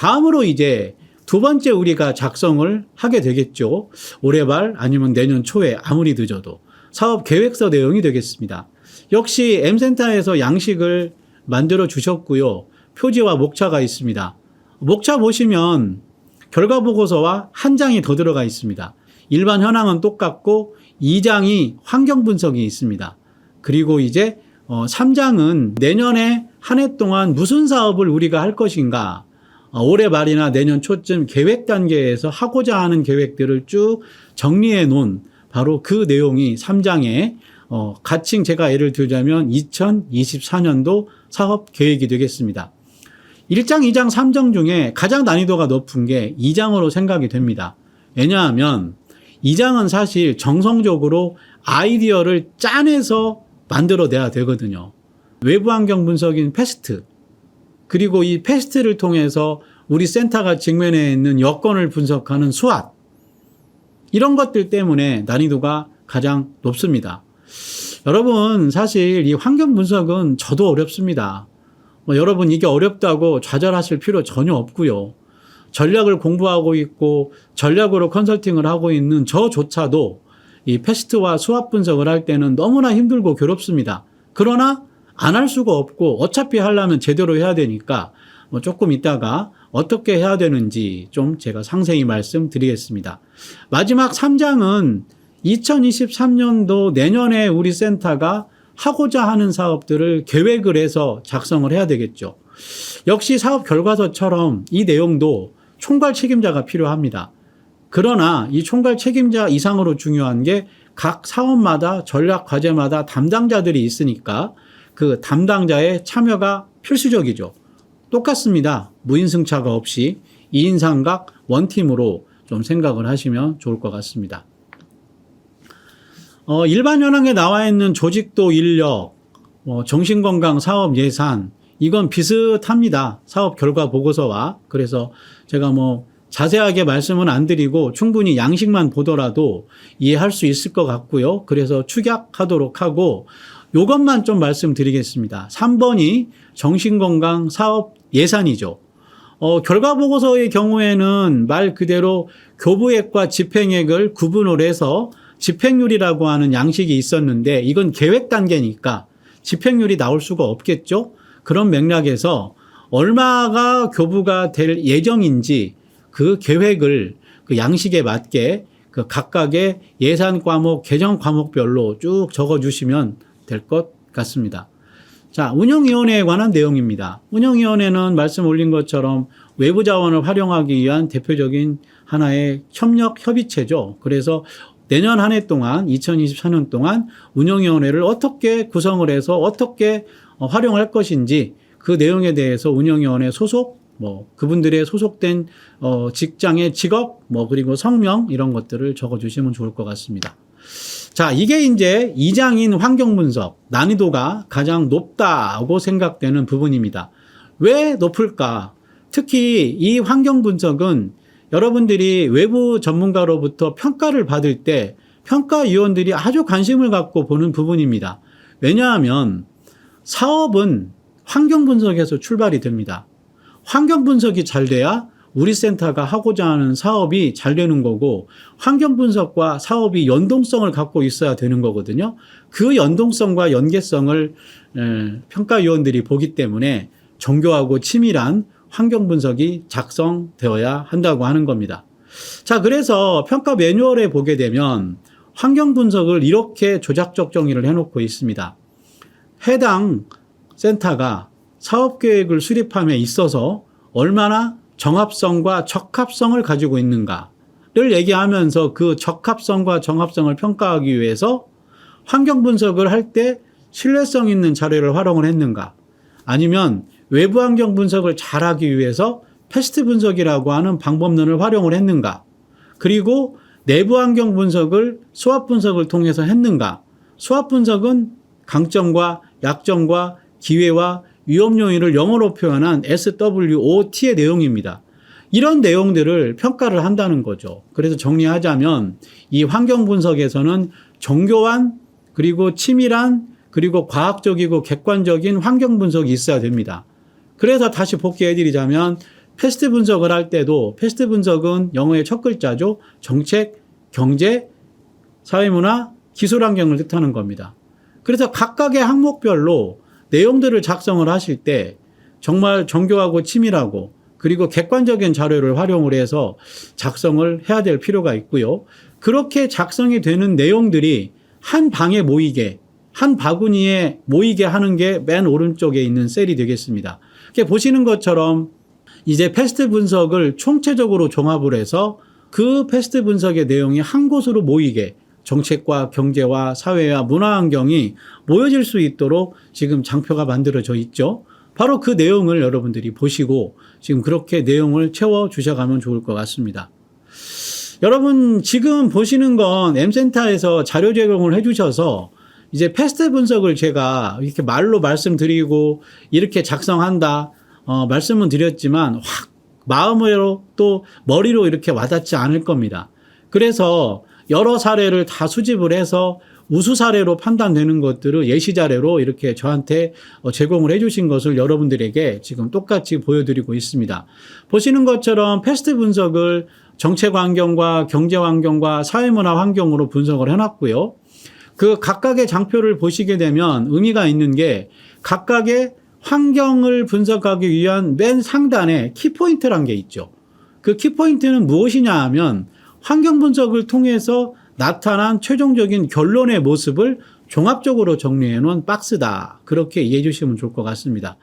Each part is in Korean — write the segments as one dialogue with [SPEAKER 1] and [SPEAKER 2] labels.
[SPEAKER 1] 다음으로 이제 두 번째 우리가 작성을 하게 되겠죠. 올해 말 아니면 내년 초에 아무리 늦어도 사업 계획서 내용이 되겠습니다. 역시 M센터에서 양식을 만들어 주셨고요. 표지와 목차가 있습니다. 목차 보시면 결과보고서와 한 장이 더 들어가 있습니다. 일반 현황은 똑같고 2장이 환경분석이 있습니다. 그리고 이제 3장은 내년에 한 해 동안 무슨 사업을 우리가 할 것인가, 올해 말이나 내년 초쯤 계획 단계에서 하고자 하는 계획들을 쭉 정리해 놓은 바로 그 내용이 3장에 가칭 제가 예를 들자면 2024년도 사업 계획이 되겠습니다. 1장, 2장, 3장 중에 가장 난이도가 높은 게 2장으로 생각이 됩니다. 왜냐하면 2장은 사실 정성적으로 아이디어를 짜내서 만들어내야 되거든요. 외부 환경 분석인 패스트, 그리고 이 패스트를 통해서 우리 센터가 직면해 있는 여건을 분석하는 수압, 이런 것들 때문에 난이도가 가장 높습니다. 여러분, 사실 이 환경 분석은 저도 어렵습니다. 여러분 이게 어렵다고 좌절하실 필요 전혀 없고요. 전략을 공부하고 있고 전략으로 컨설팅을 하고 있는 저조차도 이 패스트와 수압 분석을 할 때는 너무나 힘들고 괴롭습니다. 그러나 안 할 수가 없고 어차피 하려면 제대로 해야 되니까 조금 있다가 어떻게 해야 되는지 좀 제가 상세히 말씀드리겠습니다. 마지막 3장은 2023년도 내년에 우리 센터가 하고자 하는 사업들을 계획을 해서 작성을 해야 되겠죠. 역시 사업 결과서처럼 이 내용도 총괄 책임자가 필요합니다. 그러나 이 총괄 책임자 이상으로 중요한 게 각 사업마다 전략 과제마다 담당자들이 있으니까 그 담당자의 참여가 필수적이죠. 똑같습니다. 무인승차가 없이 2인 삼각 원팀으로 좀 생각을 하시면 좋을 것 같습니다. 일반 현황에 나와 있는 조직도 인력, 정신건강 사업 예산, 이건 비슷합니다. 사업 결과 보고서와. 그래서 제가 자세하게 말씀은 안 드리고 충분히 양식만 보더라도 이해할 수 있을 것 같고요. 그래서 축약하도록 하고 이것만 좀 말씀드리겠습니다. 3번이 정신건강 사업 예산이죠. 결과 보고서의 경우에는 말 그대로 교부액과 집행액을 구분을 해서 집행률이라고 하는 양식이 있었는데 이건 계획 단계니까 집행률이 나올 수가 없겠죠. 그런 맥락에서 얼마가 교부가 될 예정인지 그 계획을 그 양식에 맞게 그 각각의 예산 과목, 개정 과목별로 쭉 적어주시면 될 것 같습니다. 자, 운영위원회에 관한 내용입니다. 운영위원회는 말씀 올린 것처럼 외부 자원을 활용하기 위한 대표적인 하나의 협력 협의체죠. 그래서 내년 한 해 동안 2024년 동안 운영위원회를 어떻게 구성을 해서 어떻게 활용할 것인지 그 내용에 대해서 운영위원회 소속 그분들의 소속된 직장의 직업 그리고 성명 이런 것들을 적어주시면 좋을 것 같습니다. 자, 이게 이제 2장인 환경분석 난이도가 가장 높다고 생각되는 부분입니다. 왜 높을까? 특히 이 환경분석은 여러분들이 외부 전문가로부터 평가를 받을 때 평가위원들이 아주 관심을 갖고 보는 부분입니다. 왜냐하면 사업은 환경분석에서 출발이 됩니다. 환경분석이 잘 돼야 우리 센터가 하고자 하는 사업이 잘 되는 거고 환경분석과 사업이 연동성을 갖고 있어야 되는 거거든요. 그 연동성과 연계성을 평가위원들이 보기 때문에 정교하고 치밀한 환경분석이 작성되어야 한다고 하는 겁니다. 자, 그래서 평가 매뉴얼에 보게 되면 환경분석을 이렇게 조작적 정의를 해놓고 있습니다. 해당 센터가 사업계획을 수립함에 있어서 얼마나 정합성과 적합성을 가지고 있는가를 얘기하면서 그 적합성과 정합성을 평가하기 위해서 환경분석을 할 때 신뢰성 있는 자료를 활용을 했는가, 아니면 외부 환경 분석을 잘하기 위해서 패스트 분석이라고 하는 방법론을 활용을 했는가, 그리고 내부 환경 분석을 수압 분석을 통해서 했는가. 수압 분석은 강점과 약점과 기회와 위험 요인을 영어로 표현한 SWOT의 내용입니다. 이런 내용들을 평가를 한다는 거죠. 그래서 정리하자면 이 환경 분석에서는 정교한 그리고 치밀한 그리고 과학적이고 객관적인 환경 분석이 있어야 됩니다. 그래서 다시 복귀해 드리자면 패스트 분석을 할 때도 패스트 분석은 영어의 첫 글자죠. 정책, 경제, 사회문화, 기술환경을 뜻하는 겁니다. 그래서 각각의 항목별로 내용들을 작성을 하실 때 정말 정교하고 치밀하고 그리고 객관적인 자료를 활용을 해서 작성을 해야 될 필요가 있고요. 그렇게 작성이 되는 내용들이 한 방에 모이게, 한 바구니에 모이게 하는 게 맨 오른쪽에 있는 셀이 되겠습니다. 이렇게 보시는 것처럼 이제 패스트 분석을 총체적으로 종합을 해서 그 패스트 분석의 내용이 한 곳으로 모이게 정책과 경제와 사회와 문화 환경이 모여질 수 있도록 지금 장표가 만들어져 있죠. 바로 그 내용을 여러분들이 보시고 지금 그렇게 내용을 채워 주셔가면 좋을 것 같습니다. 여러분 지금 보시는 건 M센터에서 자료 제공을 해주셔서 이제 패스트 분석을 제가 이렇게 말로 말씀드리고 이렇게 작성한다 말씀은 드렸지만 확 마음으로 또 머리로 이렇게 와닿지 않을 겁니다. 그래서 여러 사례를 다 수집을 해서 우수 사례로 판단되는 것들을 예시 자료로 이렇게 저한테 제공을 해주신 것을 여러분들에게 지금 똑같이 보여드리고 있습니다. 보시는 것처럼 패스트 분석을 정책 환경과 경제 환경과 사회문화 환경으로 분석을 해놨고요. 그 각각의 장표를 보시게 되면 의미가 있는 게 각각의 환경을 분석하기 위한 맨 상단에 키포인트란 게 있죠. 그 키포인트는 무엇이냐 하면 환경 분석을 통해서 나타난 최종적인 결론의 모습을 종합적으로 정리해 놓은 박스다. 그렇게 이해해 주시면 좋을 것 같습니다.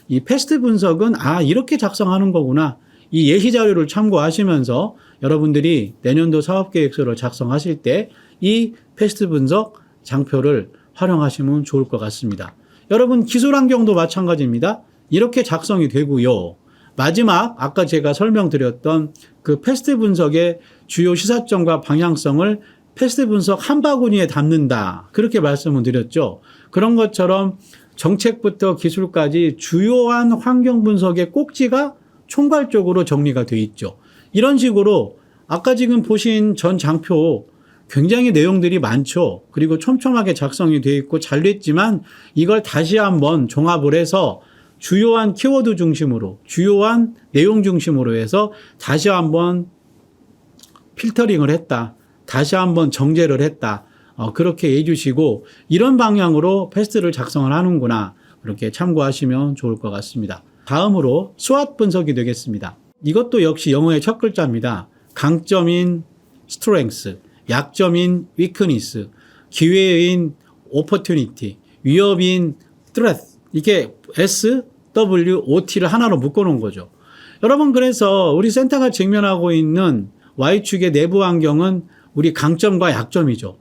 [SPEAKER 1] 이 패스트 분석은 이렇게 작성하는 거구나. 이 예시 자료를 참고하시면서 여러분들이 내년도 사업계획서를 작성하실 때 이 패스트 분석 장표를 활용하시면 좋을 것 같습니다. 여러분 기술 환경도 마찬가지입니다. 이렇게 작성이 되고요. 마지막 아까 제가 설명드렸던 그 패스트 분석의 주요 시사점과 방향성을 패스트 분석 한 바구니에 담는다. 그렇게 말씀을 드렸죠. 그런 것처럼 정책부터 기술까지 주요한 환경 분석의 꼭지가 총괄적으로 정리가 되어 있죠. 이런 식으로 아까 지금 보신 전 장표 굉장히 내용들이 많죠. 그리고 촘촘하게 작성이 되어 있고 잘 됐지만 이걸 다시 한번 종합을 해서 주요한 키워드 중심으로 주요한 내용 중심으로 해서 다시 한번 필터링을 했다. 다시 한번 정제를 했다. 그렇게 해주시고 이런 방향으로 패스트를 작성을 하는구나. 그렇게 참고하시면 좋을 것 같습니다. 다음으로 SWOT 분석이 되겠습니다. 이것도 역시 영어의 첫 글자입니다. 강점인 strength, 약점인 weakness, 기회인 opportunity, 위협인 threat. 이게 S, W, OT를 하나로 묶어놓은 거죠. 여러분 그래서 우리 센터가 직면하고 있는 Y축의 내부 환경은 우리 강점과 약점이죠.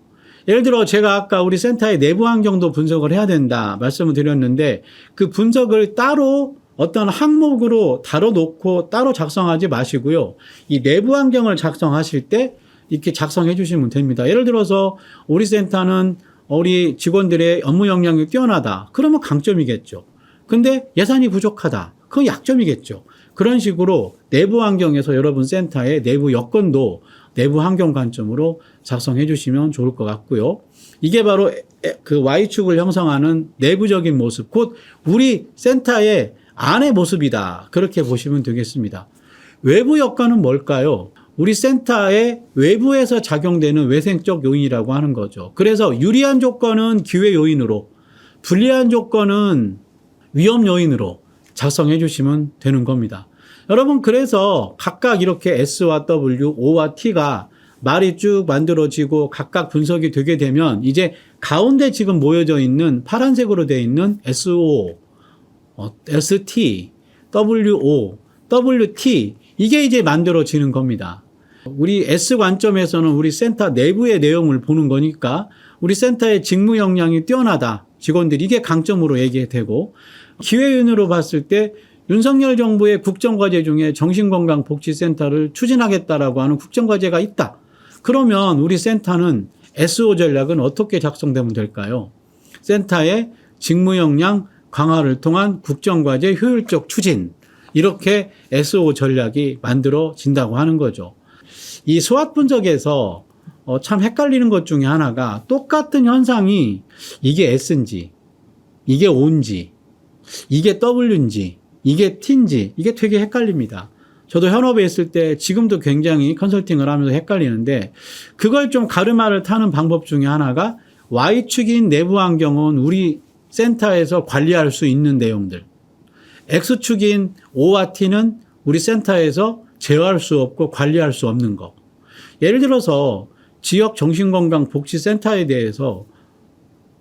[SPEAKER 1] 예를 들어 제가 아까 우리 센터의 내부 환경도 분석을 해야 된다 말씀을 드렸는데 그 분석을 따로 어떤 항목으로 다뤄놓고 따로 작성하지 마시고요. 이 내부 환경을 작성하실 때 이렇게 작성해 주시면 됩니다. 예를 들어서 우리 센터는 우리 직원들의 업무 역량이 뛰어나다. 그러면 강점이겠죠. 근데 예산이 부족하다. 그건 약점이겠죠. 그런 식으로 내부 환경에서 여러분 센터의 내부 여건도 내부 환경 관점으로 작성해 주시면 좋을 것 같고요. 이게 바로 그 Y축을 형성하는 내부적인 모습, 곧 우리 센터의 안의 모습이다. 그렇게 보시면 되겠습니다. 외부 여건은 뭘까요? 우리 센터의 외부에서 작용되는 외생적 요인이라고 하는 거죠. 그래서 유리한 조건은 기회 요인으로, 불리한 조건은 위험 요인으로 작성해 주시면 되는 겁니다. 여러분 그래서 각각 이렇게 S와 W, O와 T가 말이 쭉 만들어지고 각각 분석이 되게 되면 이제 가운데 지금 모여져 있는 파란색으로 되어 있는 SO, ST, WO, WT 이게 이제 만들어지는 겁니다. 우리 S 관점에서는 우리 센터 내부의 내용을 보는 거니까 우리 센터의 직무 역량이 뛰어나다. 직원들이 이게 강점으로 얘기되고 기회윤으로 봤을 때 윤석열 정부의 국정과제 중에 정신건강복지센터를 추진하겠다라고 하는 국정과제가 있다. 그러면 우리 센터는 SO 전략은 어떻게 작성되면 될까요? 센터의 직무 역량 강화를 통한 국정과제 효율적 추진. 이렇게 SO 전략이 만들어진다고 하는 거죠. 이 SWOT 분석에서 참 헷갈리는 것 중에 하나가 똑같은 현상이 이게 S인지, 이게 O인지, 이게 W인지, 이게 T인지 이게 되게 헷갈립니다. 저도 현업에 있을 때 지금도 굉장히 컨설팅을 하면서 헷갈리는데 그걸 좀 가르마를 타는 방법 중에 하나가 Y축인 내부 환경은 우리 센터에서 관리할 수 있는 내용들. X축인 O와 T는 우리 센터에서 제어할 수 없고 관리할 수 없는 거. 예를 들어서 지역 정신건강복지센터에 대해서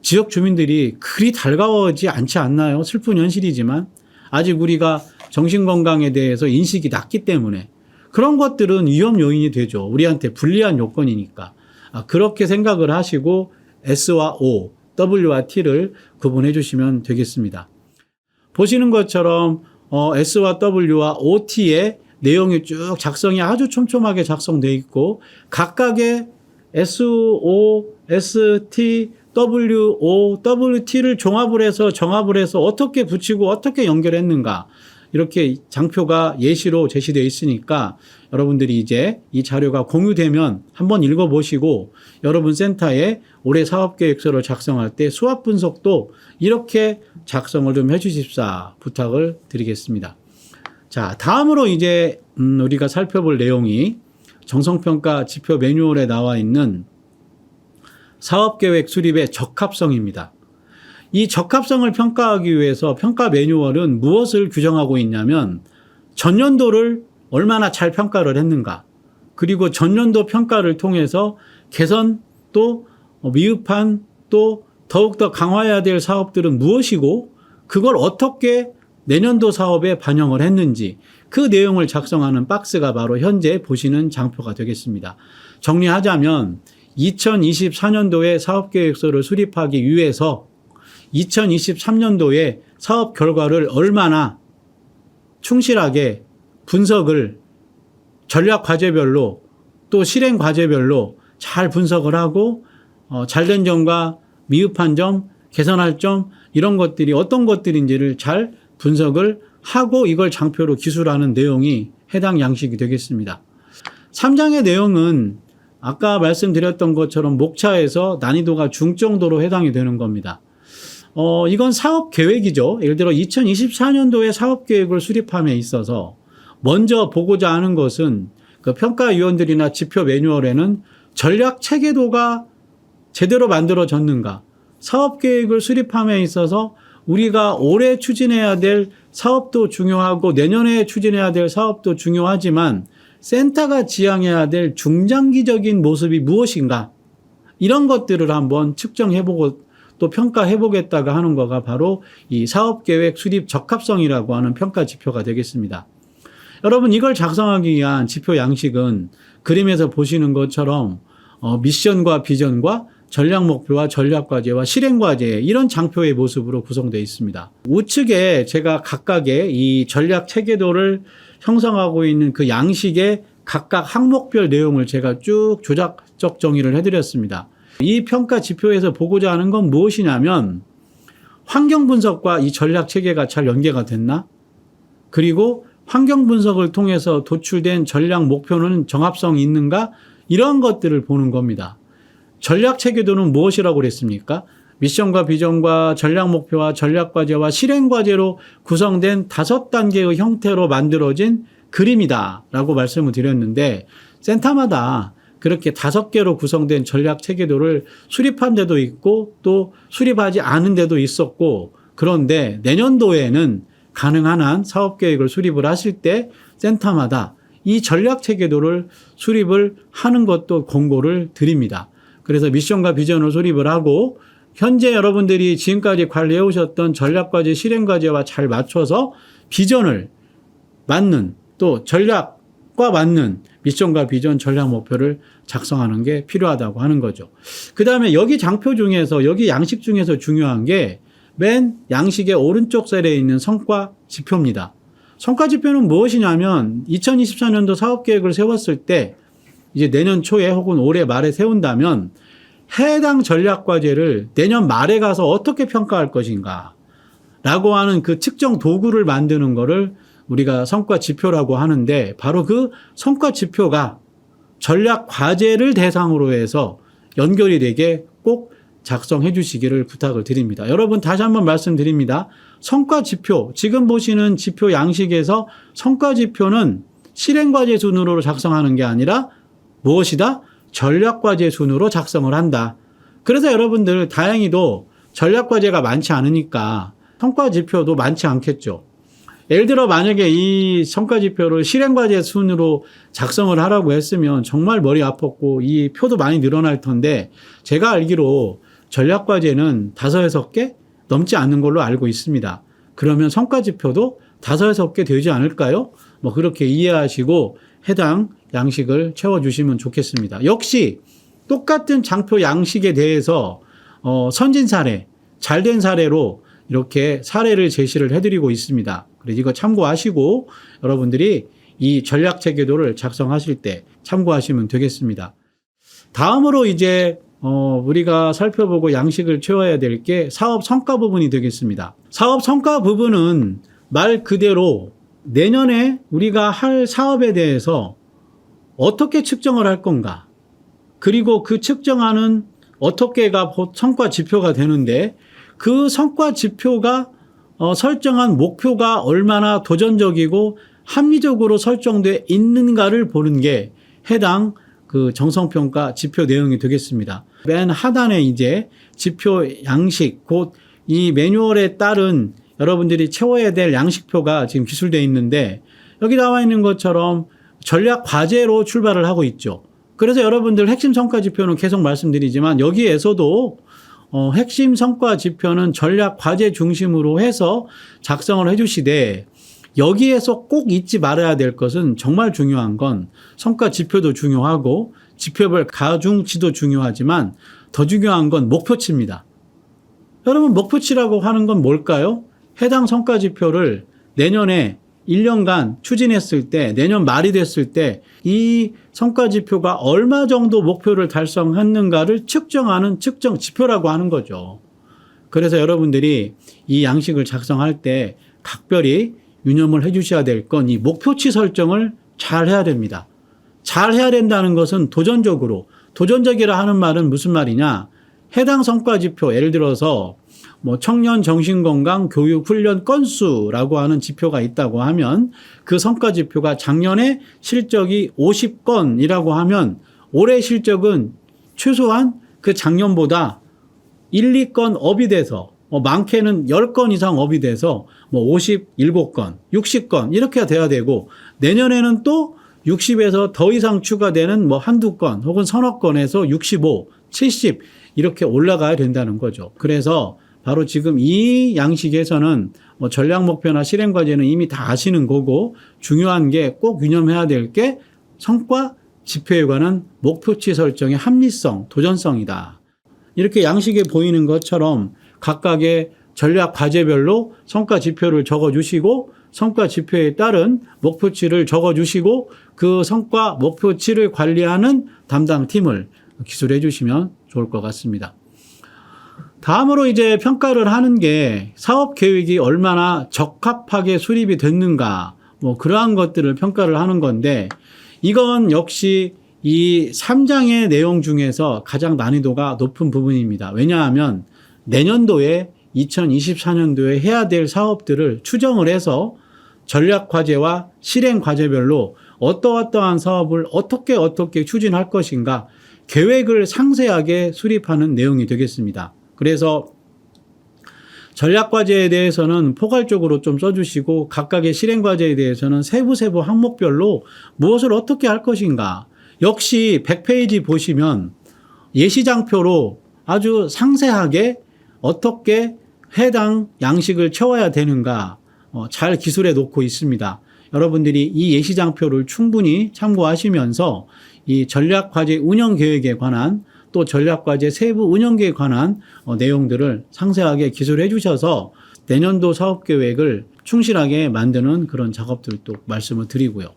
[SPEAKER 1] 지역 주민들이 그리 달가워지 않지 않나요? 슬픈 현실이지만 아직 우리가 정신건강에 대해서 인식이 낮기 때문에 그런 것들은 위험 요인이 되죠. 우리한테 불리한 요건이니까. 그렇게 생각을 하시고 S와 O, W와 T를 구분해 주시면 되겠습니다. 보시는 것처럼 S와 W와 OT의 내용이 쭉 작성이 아주 촘촘하게 작성되어 있고 각각의 SO, ST, WO, WT를 종합을 해서 정합을 해서 어떻게 붙이고 어떻게 연결했는가 이렇게 장표가 예시로 제시되어 있으니까 여러분들이 이제 이 자료가 공유되면 한번 읽어보시고 여러분 센터에 올해 사업계획서를 작성할 때 수합 분석도 이렇게 작성을 좀 해주십사 부탁을 드리겠습니다. 자, 다음으로 이제 우리가 살펴볼 내용이 정성평가 지표 매뉴얼에 나와 있는 사업계획 수립의 적합성입니다. 이 적합성을 평가하기 위해서 평가 매뉴얼은 무엇을 규정하고 있냐면 전년도를 얼마나 잘 평가를 했는가, 그리고 전년도 평가를 통해서 개선 또 미흡한 또 더욱더 강화해야 될 사업들은 무엇이고 그걸 어떻게 내년도 사업에 반영을 했는지 그 내용을 작성하는 박스가 바로 현재 보시는 장표가 되겠습니다. 정리하자면 2024년도에 사업계획서를 수립하기 위해서 2023년도에 사업 결과를 얼마나 충실하게 분석을 전략 과제별로 또 실행 과제별로 잘 분석을 하고 잘된 점과 미흡한 점, 개선할 점 이런 것들이 어떤 것들인지를 잘 분석을 하고 이걸 장표로 기술하는 내용이 해당 양식이 되겠습니다. 3장의 내용은 아까 말씀드렸던 것처럼 목차에서 난이도가 중정도로 해당이 되는 겁니다. 이건 사업 계획이죠. 예를 들어 2024년도에 사업 계획을 수립함에 있어서 먼저 보고자 하는 것은 그 평가위원들이나 지표 매뉴얼에는 전략 체계도가 제대로 만들어졌는가, 사업 계획을 수립함에 있어서 우리가 올해 추진해야 될 사업도 중요하고 내년에 추진해야 될 사업도 중요하지만 센터가 지향해야 될 중장기적인 모습이 무엇인가, 이런 것들을 한번 측정해보고 또 평가해보겠다가 하는 거가 바로 이 사업계획 수립 적합성이라고 하는 평가 지표가 되겠습니다. 여러분, 이걸 작성하기 위한 지표 양식은 그림에서 보시는 것처럼 미션과 비전과 전략 목표와 전략 과제와 실행 과제, 이런 장표의 모습으로 구성되어 있습니다. 우측에 제가 각각의 이 전략 체계도를 형성하고 있는 그 양식의 각각 항목별 내용을 제가 쭉 조작적 정의를 해드렸습니다. 이 평가 지표에서 보고자 하는 건 무엇이냐면 환경 분석과 이 전략 체계가 잘 연계가 됐나? 그리고 환경 분석을 통해서 도출된 전략 목표는 정합성이 있는가? 이런 것들을 보는 겁니다. 전략 체계도는 무엇이라고 그랬습니까? 미션과 비전과 전략 목표와 전략 과제와 실행 과제로 구성된 5단계의 형태로 만들어진 그림이다 라고 말씀을 드렸는데, 센터마다 그렇게 5개로 구성된 전략 체계도를 수립한 데도 있고 또 수립하지 않은 데도 있었고, 그런데 내년도에는 가능한 한 사업계획을 수립을 하실 때 센터마다 이 전략 체계도를 수립을 하는 것도 권고를 드립니다. 그래서 미션과 비전을 수립을 하고 현재 여러분들이 지금까지 관리해 오셨던 전략과제, 실행과제와 잘 맞춰서 비전을 맞는 또 전략과 맞는 미션과 비전, 전략 목표를 작성하는 게 필요하다고 하는 거죠. 그 다음에 여기 장표 중에서, 여기 양식 중에서 중요한 게 맨 양식의 오른쪽 셀에 있는 성과 지표입니다. 성과 지표는 무엇이냐면 2024년도 사업계획을 세웠을 때 이제 내년 초에 혹은 올해 말에 세운다면 해당 전략과제를 내년 말에 가서 어떻게 평가할 것인가 라고 하는 그 측정 도구를 만드는 거를 우리가 성과 지표라고 하는데, 바로 그 성과 지표가 전략 과제를 대상으로 해서 연결이 되게 꼭 작성해 주시기를 부탁을 드립니다. 여러분, 다시 한번 말씀드립니다. 성과 지표, 지금 보시는 지표 양식에서 성과 지표는 실행과제 순으로 작성하는 게 아니라 무엇이다? 전략과제 순으로 작성을 한다. 그래서 여러분들 다행히도 전략과제가 많지 않으니까 성과지표도 많지 않겠죠. 예를 들어 만약에 이 성과지표를 실행과제 순으로 작성을 하라고 했으면 정말 머리 아팠고 이 표도 많이 늘어날 텐데 제가 알기로 전략과제는 5-6개 넘지 않는 걸로 알고 있습니다. 그러면 성과지표도 5-6개 되지 않을까요? 뭐 그렇게 이해하시고 해당 양식을 채워주시면 좋겠습니다. 역시 똑같은 장표 양식에 대해서 선진 사례, 잘된 사례로 이렇게 사례를 제시를 해드리고 있습니다. 그래서 이거 참고하시고 여러분들이 이 전략 체계도를 작성하실 때 참고하시면 되겠습니다. 다음으로 이제 우리가 살펴보고 양식을 채워야 될 게 사업 성과 부분이 되겠습니다. 사업 성과 부분은 말 그대로 내년에 우리가 할 사업에 대해서 어떻게 측정을 할 건가, 그리고 그 측정하는 어떻게가 성과 지표가 되는데 그 성과 지표가 설정한 목표가 얼마나 도전적이고 합리적으로 설정돼 있는가를 보는 게 해당 그 정성평가 지표 내용이 되겠습니다. 맨 하단에 이제 지표 양식, 곧 이 매뉴얼에 따른 여러분들이 채워야 될 양식표가 지금 기술되어 있는데 여기 나와 있는 것처럼 전략 과제로 출발을 하고 있죠. 그래서 여러분들 핵심 성과 지표는 계속 말씀드리지만 여기에서도 핵심 성과 지표는 전략 과제 중심으로 해서 작성을 해주시되 여기에서 꼭 잊지 말아야 될 것은 정말 중요한 건 성과 지표도 중요하고 지표별 가중치도 중요하지만 더 중요한 건 목표치입니다. 여러분 목표치라고 하는 건 뭘까요? 해당 성과 지표를 내년에 1년간 추진했을 때 내년 말이 됐을 때 이 성과 지표가 얼마 정도 목표를 달성했는가를 측정하는 측정 지표라고 하는 거죠. 그래서 여러분들이 이 양식을 작성할 때 각별히 유념을 해 주셔야 될 건 이 목표치 설정을 잘 해야 됩니다. 잘 해야 된다는 것은 도전적이라 하는 말은 무슨 말이냐? 해당 성과 지표, 예를 들어서 뭐 청년 정신건강 교육 훈련 건수라고 하는 지표가 있다고 하면 그 성과 지표가 작년에 실적이 50건이라고 하면 올해 실적은 최소한 그 작년보다 1, 2건 업이 돼서 많게는 10건 이상 업이 돼서 뭐 57건, 60건 이렇게 돼야 되고 내년에는 또 60에서 더 이상 추가되는 뭐 한두 건 혹은 서너 건에서 65, 70 이렇게 올라가야 된다는 거죠. 그래서 바로 지금 이 양식에서는 뭐 전략 목표나 실행 과제는 이미 다 아시는 거고 중요한 게 꼭 유념해야 될 게 성과 지표에 관한 목표치 설정의 합리성, 도전성이다. 이렇게 양식에 보이는 것처럼 각각의 전략 과제별로 성과 지표를 적어주시고 성과 지표에 따른 목표치를 적어주시고 그 성과 목표치를 관리하는 담당 팀을 기술해 주시면 좋을 것 같습니다. 다음으로 이제 평가를 하는 게 사업 계획이 얼마나 적합하게 수립이 됐는가, 뭐 그러한 것들을 평가를 하는 건데 이건 역시 이 3장의 내용 중에서 가장 난이도가 높은 부분입니다. 왜냐하면 내년도에 2024년도에 해야 될 사업들을 추정을 해서 전략 과제와 실행 과제별로 어떠한 사업을 어떻게 추진할 것인가 계획을 상세하게 수립하는 내용이 되겠습니다. 그래서 전략과제에 대해서는 포괄적으로 좀 써주시고 각각의 실행과제에 대해서는 세부 항목별로 무엇을 어떻게 할 것인가. 역시 100페이지 보시면 예시장표로 아주 상세하게 어떻게 해당 양식을 채워야 되는가 잘 기술해 놓고 있습니다. 여러분들이 이 예시장표를 충분히 참고하시면서 이 전략과제 운영계획에 관한 또 전략과제 세부 운영계획에 관한 내용들을 상세하게 기술해 주셔서 내년도 사업계획을 충실하게 만드는 그런 작업들도 말씀을 드리고요.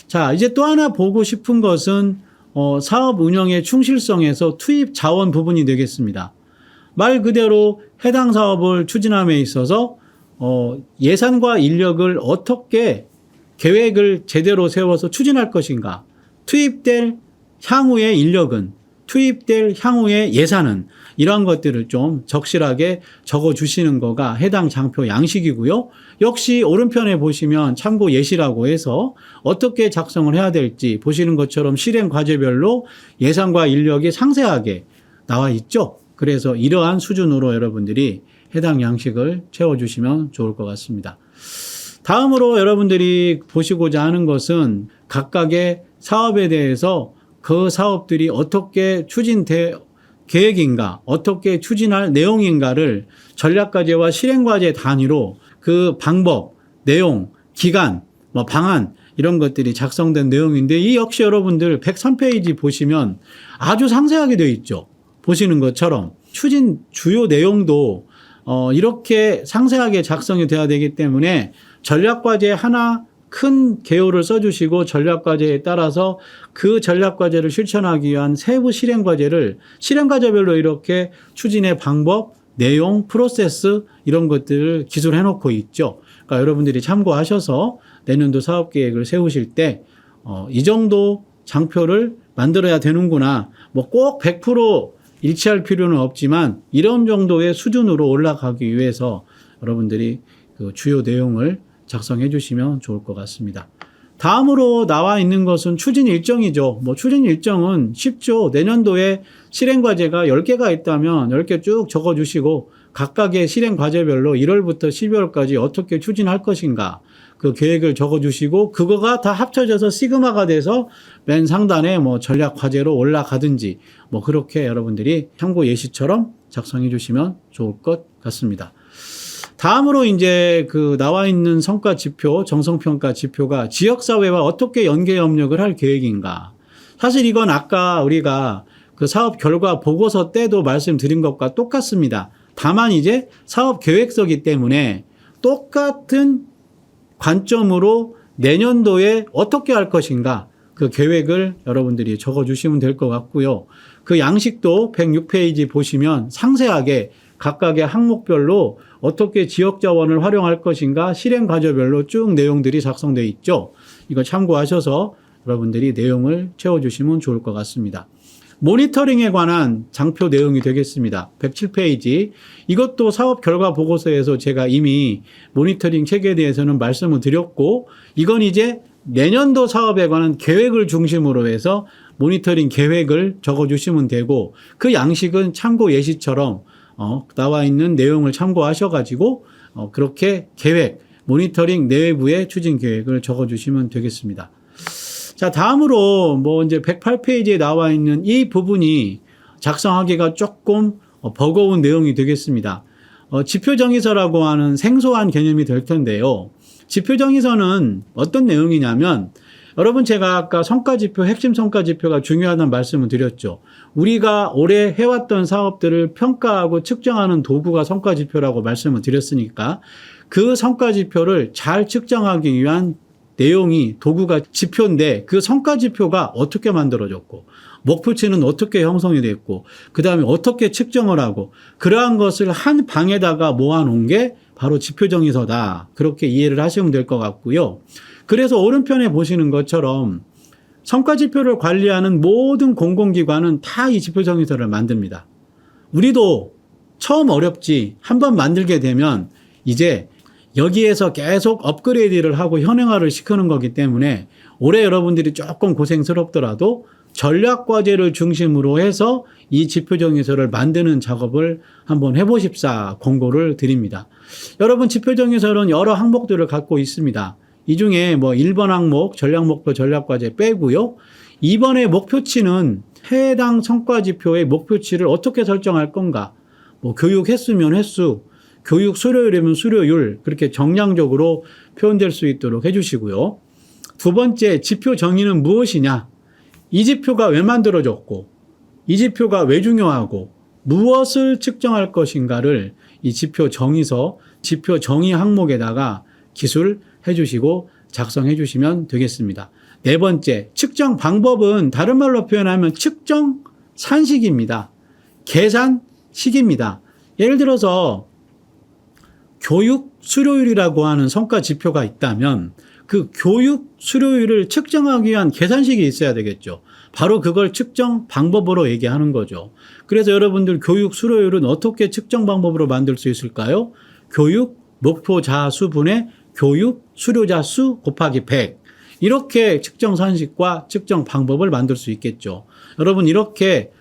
[SPEAKER 1] 자, 이제 또 하나 보고 싶은 것은 사업 운영의 충실성에서 투입 자원 부분이 되겠습니다. 말 그대로 해당 사업을 추진함에 있어서 예산과 인력을 어떻게 계획을 제대로 세워서 추진할 것인가, 투입될 향후의 인력은 투입될 향후의 예산은 이러한 것들을 좀 적실하게 적어주시는 거가 해당 장표 양식이고요. 역시 오른편에 보시면 참고 예시라고 해서 어떻게 작성을 해야 될지 보시는 것처럼 실행 과제별로 예산과 인력이 상세하게 나와 있죠. 그래서 이러한 수준으로 여러분들이 해당 양식을 채워주시면 좋을 것 같습니다. 다음으로 여러분들이 보시고자 하는 것은 각각의 사업에 대해서 그 사업들이 어떻게 추진될 계획인가, 어떻게 추진할 내용인가를 전략과제와 실행과제 단위로 그 방법, 내용, 기간, 방안 이런 것들이 작성된 내용인데 이 역시 여러분들 103페이지 보시면 아주 상세하게 되어 있죠. 보시는 것처럼 추진 주요 내용도 이렇게 상세하게 작성이 돼야 되기 때문에 전략과제 하나 큰 개요를 써주시고 전략과제에 따라서 그 전략과제를 실천하기 위한 세부 실행과제를 실행과제별로 이렇게 추진의 방법, 내용, 프로세스 이런 것들을 기술해 놓고 있죠. 그러니까 여러분들이 참고하셔서 내년도 사업계획을 세우실 때 이 정도 장표를 만들어야 되는구나. 꼭 100% 일치할 필요는 없지만 이런 정도의 수준으로 올라가기 위해서 여러분들이 그 주요 내용을 작성해 주시면 좋을 것 같습니다. 다음으로 나와 있는 것은 추진 일정이죠. 추진 일정은 쉽죠. 내년도에 실행과제가 10개가 있다면 10개 쭉 적어 주시고 각각의 실행과제별로 1월부터 12월까지 어떻게 추진할 것인가 그 계획을 적어 주시고 그거가 다 합쳐져서 시그마가 돼서 맨 상단에 전략과제로 올라가든지 그렇게 여러분들이 참고 예시처럼 작성해 주시면 좋을 것 같습니다. 다음으로 이제 그 나와 있는 성과 지표, 정성평가 지표가 지역사회와 어떻게 연계 협력을 할 계획인가. 사실 이건 아까 우리가 그 사업 결과 보고서 때도 말씀드린 것과 똑같습니다. 다만 이제 사업 계획서이기 때문에 똑같은 관점으로 내년도에 어떻게 할 것인가 그 계획을 여러분들이 적어주시면 될 것 같고요. 그 양식도 106페이지 보시면 상세하게 각각의 항목별로 어떻게 지역 자원을 활용할 것인가 실행 과제별로 쭉 내용들이 작성되어 있죠. 이거 참고하셔서 여러분들이 내용을 채워주시면 좋을 것 같습니다. 모니터링에 관한 장표 내용이 되겠습니다. 107페이지. 이것도 사업 결과 보고서에서 제가 이미 모니터링 체계에 대해서는 말씀을 드렸고 이건 이제 내년도 사업에 관한 계획을 중심으로 해서 모니터링 계획을 적어주시면 되고 그 양식은 참고 예시처럼 나와 있는 내용을 참고하셔가지고 그렇게 계획, 모니터링 내부의 추진 계획을 적어주시면 되겠습니다. 자, 다음으로 이제 108페이지에 나와 있는 이 부분이 작성하기가 조금 버거운 내용이 되겠습니다. 지표정의서라고 하는 생소한 개념이 될 텐데요. 지표정의서는 어떤 내용이냐면 여러분 제가 아까 성과지표, 핵심 성과지표가 중요하다는 말씀을 드렸죠. 우리가 올해 해왔던 사업들을 평가하고 측정하는 도구가 성과지표라고 말씀을 드렸으니까 그 성과지표를 잘 측정하기 위한 내용이 도구가 지표인데 그 성과지표가 어떻게 만들어졌고 목표치는 어떻게 형성이 됐고 그 다음에 어떻게 측정을 하고 그러한 것을 한 방에다가 모아놓은 게 바로 지표정의서다. 그렇게 이해를 하시면 될 것 같고요. 그래서 오른편에 보시는 것처럼 성과지표를 관리하는 모든 공공기관은 다 이 지표정의서를 만듭니다. 우리도 처음 어렵지 한번 만들게 되면 이제 여기에서 계속 업그레이드를 하고 현행화를 시키는 거기 때문에 올해 여러분들이 조금 고생스럽더라도 전략과제를 중심으로 해서 이 지표정의서를 만드는 작업을 한번 해보십사 권고를 드립니다. 여러분 지표정의서는 여러 항목들을 갖고 있습니다. 이 중에 1번 항목 전략목표 전략과제 빼고요. 2번의 목표치는 해당 성과지표의 목표치를 어떻게 설정할 건가. 교육 횟수면 횟수, 교육 수료율이면 수료율 그렇게 정량적으로 표현될 수 있도록 해주시고요. 두 번째 지표 정의는 무엇이냐. 이 지표가 왜 만들어졌고 이 지표가 왜 중요하고 무엇을 측정할 것인가를 이 지표 정의서, 지표 정의 항목에다가 기술해 주시고 작성해 주시면 되겠습니다. 네 번째, 측정 방법은 다른 말로 표현하면 측정 산식입니다. 계산식입니다. 예를 들어서 교육 수료율이라고 하는 성과 지표가 있다면 그 교육 수료율을 측정하기 위한 계산식이 있어야 되겠죠. 바로 그걸 측정 방법으로 얘기하는 거죠. 그래서 여러분들 교육 수료율은 어떻게 측정 방법으로 만들 수 있을까요? 교육 목표자 수분의 교육 수료자 수 곱하기 100. 이렇게 측정 산식과 측정 방법을 만들 수 있겠죠. 여러분 이렇게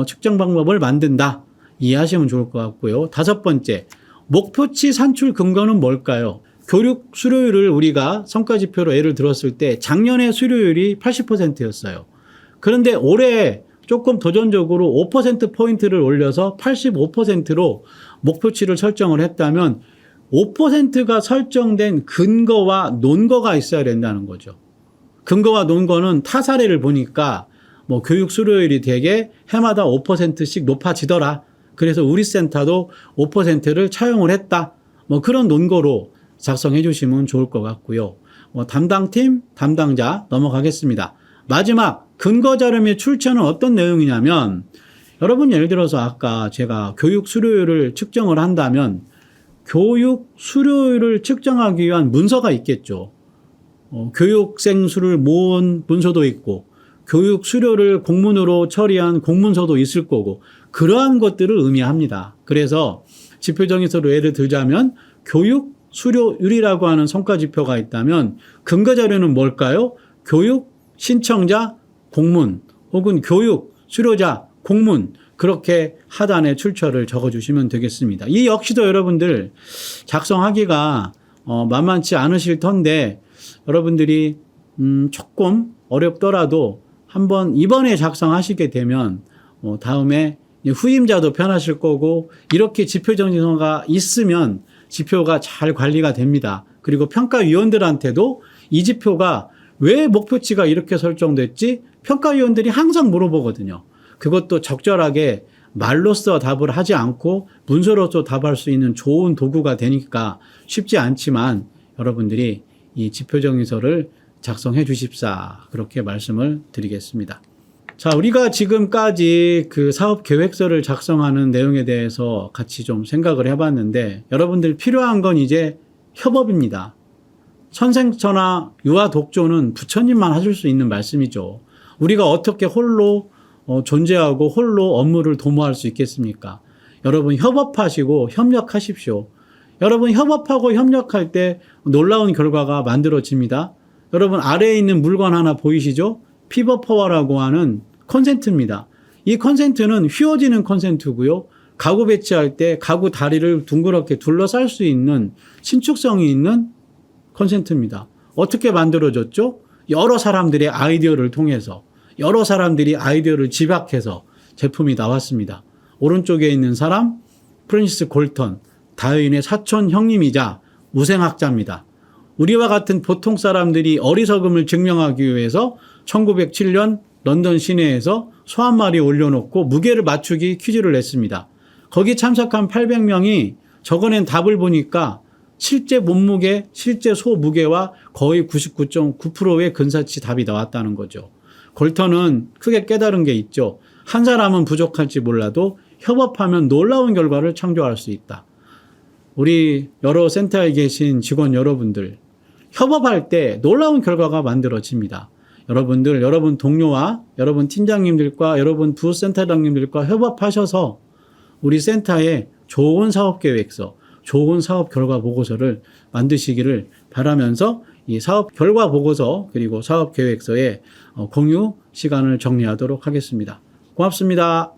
[SPEAKER 1] 측정 방법을 만든다 이해하시면 좋을 것 같고요. 5번째, 목표치 산출 근거는 뭘까요? 교육 수료율을 우리가 성과지표로 예를 들었을 때 작년에 수료율이 80%였어요. 그런데 올해 조금 도전적으로 5%포인트를 올려서 85%로 목표치를 설정을 했다면 5%가 설정된 근거와 논거가 있어야 된다는 거죠. 근거와 논거는 타 사례를 보니까 뭐 교육 수료율이 되게 해마다 5%씩 높아지더라. 그래서 우리 센터도 5%를 차용을 했다. 뭐 그런 논거로 작성해 주시면 좋을 것 같고요. 담당팀, 담당자 넘어가겠습니다. 마지막 근거 자료 및 출처는 어떤 내용이냐면 여러분 예를 들어서 아까 제가 교육 수료율을 측정을 한다면 교육 수료율을 측정하기 위한 문서가 있겠죠. 교육생 수를 모은 문서도 있고 교육 수료를 공문으로 처리한 공문서도 있을 거고 그러한 것들을 의미합니다. 그래서 지표정의서로 예를 들자면 교육 수료율이라고 하는 성과지표가 있다면 근거자료는 뭘까요? 교육 신청자 공문 혹은 교육 수료자 공문 그렇게 하단에 출처를 적어주시면 되겠습니다. 이 역시도 여러분들 작성하기가 만만치 않으실 텐데 여러분들이 조금 어렵더라도 한번 이번에 작성하시게 되면 다음에 후임자도 편하실 거고 이렇게 지표정의서가 있으면 지표가 잘 관리가 됩니다. 그리고 평가위원들한테도 이 지표가 왜 목표치가 이렇게 설정됐지? 평가위원들이 항상 물어보거든요. 그것도 적절하게 말로써 답을 하지 않고 문서로서 답할 수 있는 좋은 도구가 되니까 쉽지 않지만 여러분들이 이 지표정의서를 작성해 주십사 그렇게 말씀을 드리겠습니다. 자, 우리가 지금까지 그 사업계획서를 작성하는 내용에 대해서 같이 좀 생각을 해봤는데 여러분들 필요한 건 이제 협업입니다. 선생처나 유아 독조는 부처님만 하실 수 있는 말씀이죠. 우리가 어떻게 홀로 존재하고 홀로 업무를 도모할 수 있겠습니까? 여러분 협업하시고 협력하십시오. 여러분 협업하고 협력할 때 놀라운 결과가 만들어집니다. 여러분 아래에 있는 물건 하나 보이시죠? 피버퍼워라고 하는 컨센트입니다. 이 컨센트는 휘어지는 컨센트고요. 가구 배치할 때 가구 다리를 둥그렇게 둘러쌀 수 있는 신축성이 있는 컨센트입니다. 어떻게 만들어졌죠? 여러 사람들의 아이디어를 통해서 여러 사람들이 아이디어를 집약해서 제품이 나왔습니다. 오른쪽에 있는 사람 프랜시스 골턴, 다윈의 사촌 형님이자 우생학자입니다. 우리와 같은 보통 사람들이 어리석음을 증명하기 위해서 1907년 런던 시내에서 소 한 마리 올려놓고 무게를 맞추기 퀴즈를 냈습니다. 거기 참석한 800명이 적어낸 답을 보니까 실제 몸무게, 실제 소 무게와 거의 99.9%의 근사치 답이 나왔다는 거죠. 골턴은 크게 깨달은 게 있죠. 한 사람은 부족할지 몰라도 협업하면 놀라운 결과를 창조할 수 있다. 우리 여러 센터에 계신 직원 여러분들, 협업할 때 놀라운 결과가 만들어집니다. 여러분들, 여러분 동료와 여러분 팀장님들과 여러분 부센터장님들과 협업하셔서 우리 센터에 좋은 사업계획서, 좋은 사업 결과 보고서를 만드시기를 바라면서 이 사업 결과 보고서 그리고 사업 계획서의 공유 시간을 정리하도록 하겠습니다. 고맙습니다.